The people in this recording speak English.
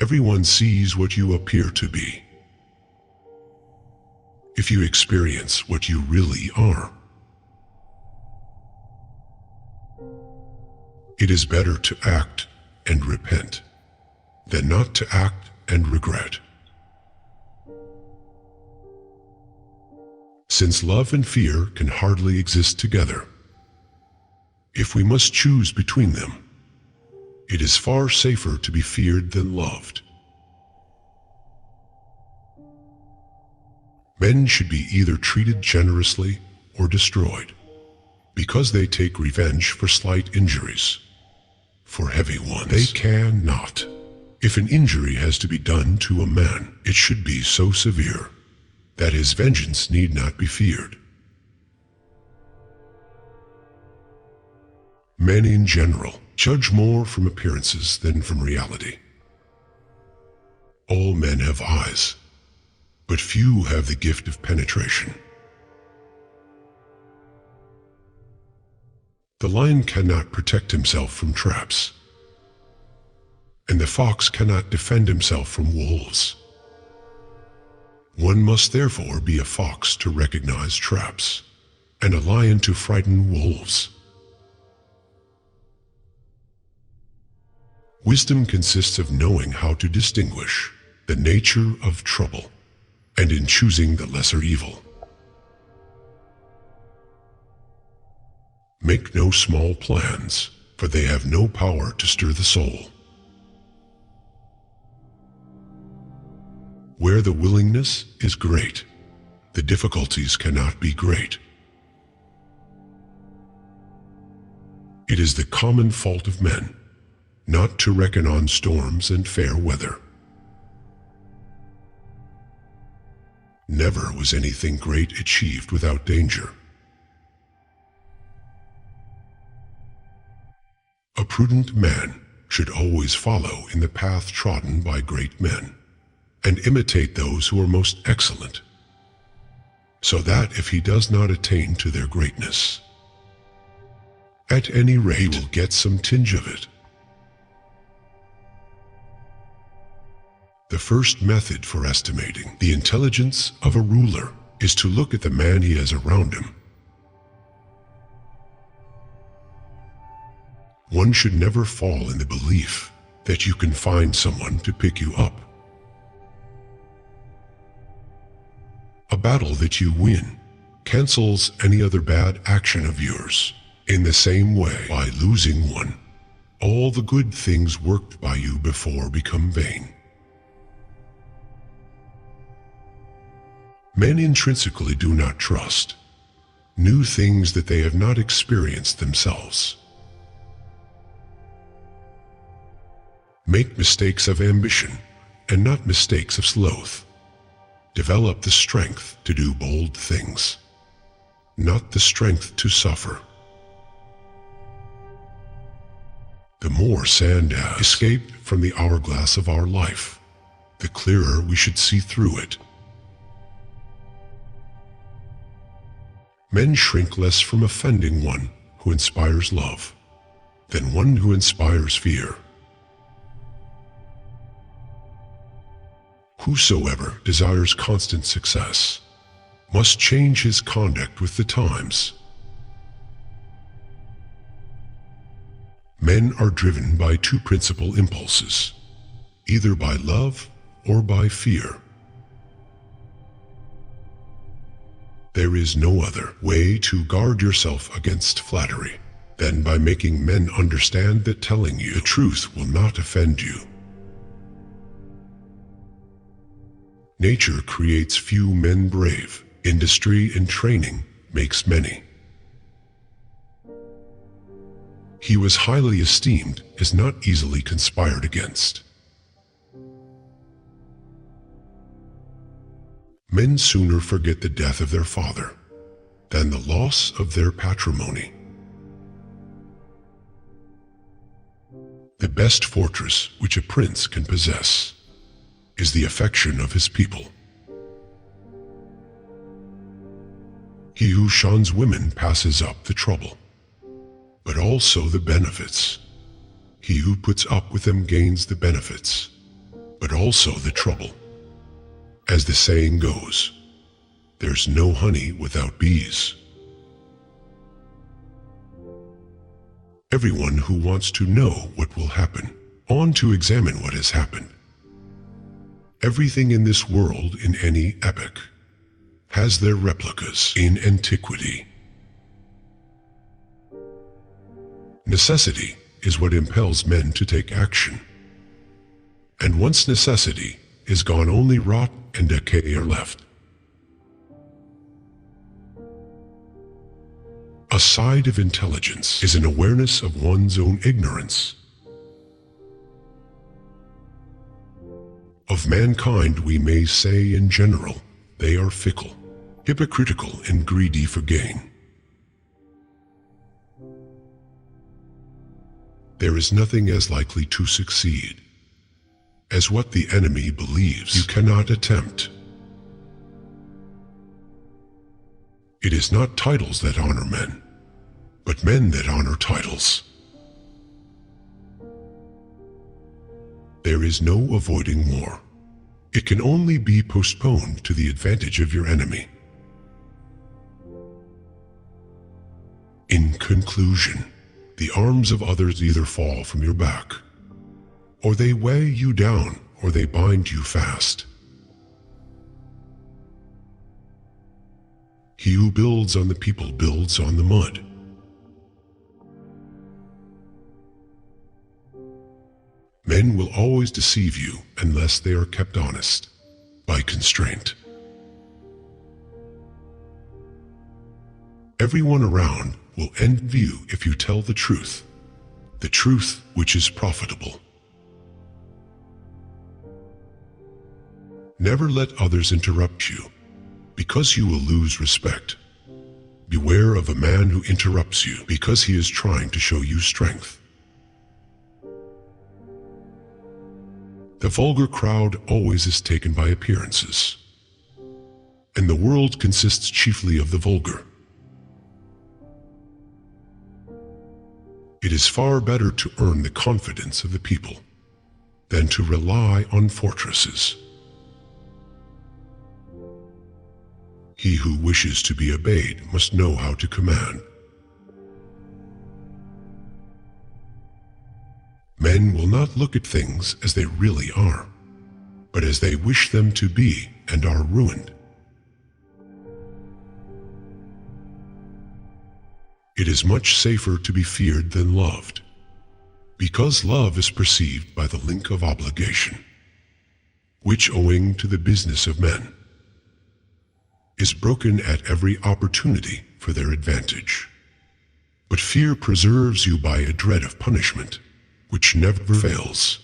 Everyone sees what you appear to be. If you experience what you really are, it is better to act and repent than not to act and regret. Since love and fear can hardly exist together, if we must choose between them, it is far safer to be feared than loved. Men should be either treated generously or destroyed, because they take revenge for slight injuries. For heavy ones, they cannot. If an injury has to be done to a man, it should be so severe that his vengeance need not be feared. Men in general judge more from appearances than from reality. All men have eyes, but few have the gift of penetration. The lion cannot protect himself from traps, and the fox cannot defend himself from wolves. One must therefore be a fox to recognize traps, and a lion to frighten wolves. Wisdom consists of knowing how to distinguish the nature of trouble, and in choosing the lesser evil. Make no small plans, for they have no power to stir the soul. Where the willingness is great, the difficulties cannot be great. It is the common fault of men not to reckon on storms and fair weather. Never was anything great achieved without danger. A prudent man should always follow in the path trodden by great men, and imitate those who are most excellent, so that if he does not attain to their greatness, at any rate he will get some tinge of it. The first method for estimating the intelligence of a ruler is to look at the man he has around him. One should never fall in the belief that you can find someone to pick you up. A battle that you win cancels any other bad action of yours. In the same way, by losing one, all the good things worked by you before become vain. Men intrinsically do not trust new things that they have not experienced themselves. Make mistakes of ambition and not mistakes of sloth. Develop the strength to do bold things, not the strength to suffer. The more sand has escaped from the hourglass of our life, the clearer we should see through it. Men shrink less from offending one who inspires love than one who inspires fear. Whosoever desires constant success must change his conduct with the times. Men are driven by two principal impulses, either by love or by fear. There is no other way to guard yourself against flattery than by making men understand that telling you the truth will not offend you. Nature creates few men brave. Industry and training makes many. He who is highly esteemed is not easily conspired against. Men sooner forget the death of their father than the loss of their patrimony. The best fortress which a prince can possess is the affection of his people. He who shuns women passes up the trouble, but also the benefits. He who puts up with them gains the benefits, also the trouble. As the saying goes, there's no honey without bees. Everyone who wants to know what will happen, on to examine what has happened. Everything in this world in any epoch has their replicas in antiquity. Necessity is what impels men to take action. And once necessity is gone, only rot and decay are left. A side of intelligence is an awareness of one's own ignorance. Of mankind, we may say in general, they are fickle, hypocritical, and greedy for gain. There is nothing as likely to succeed as what the enemy believes you cannot attempt. It is not titles that honor men, but men that honor titles. There is no avoiding war. It can only be postponed to the advantage of your enemy. In conclusion, the arms of others either fall from your back, or they weigh you down, or they bind you fast. He who builds on the people builds on the mud. Men will always deceive you unless they are kept honest by constraint. Everyone around will envy you if you tell the truth which is profitable. Never let others interrupt you, because you will lose respect. Beware of a man who interrupts you because he is trying to show you strength. The vulgar crowd always is taken by appearances, and the world consists chiefly of the vulgar. It is far better to earn the confidence of the people than to rely on fortresses. He who wishes to be obeyed must know how to command. Men will not look at things as they really are, but as they wish them to be, and are ruined. It is much safer to be feared than loved, because love is perceived by the link of obligation, which, owing to the business of men, is broken at every opportunity for their advantage. But fear preserves you by a dread of punishment, which never fails.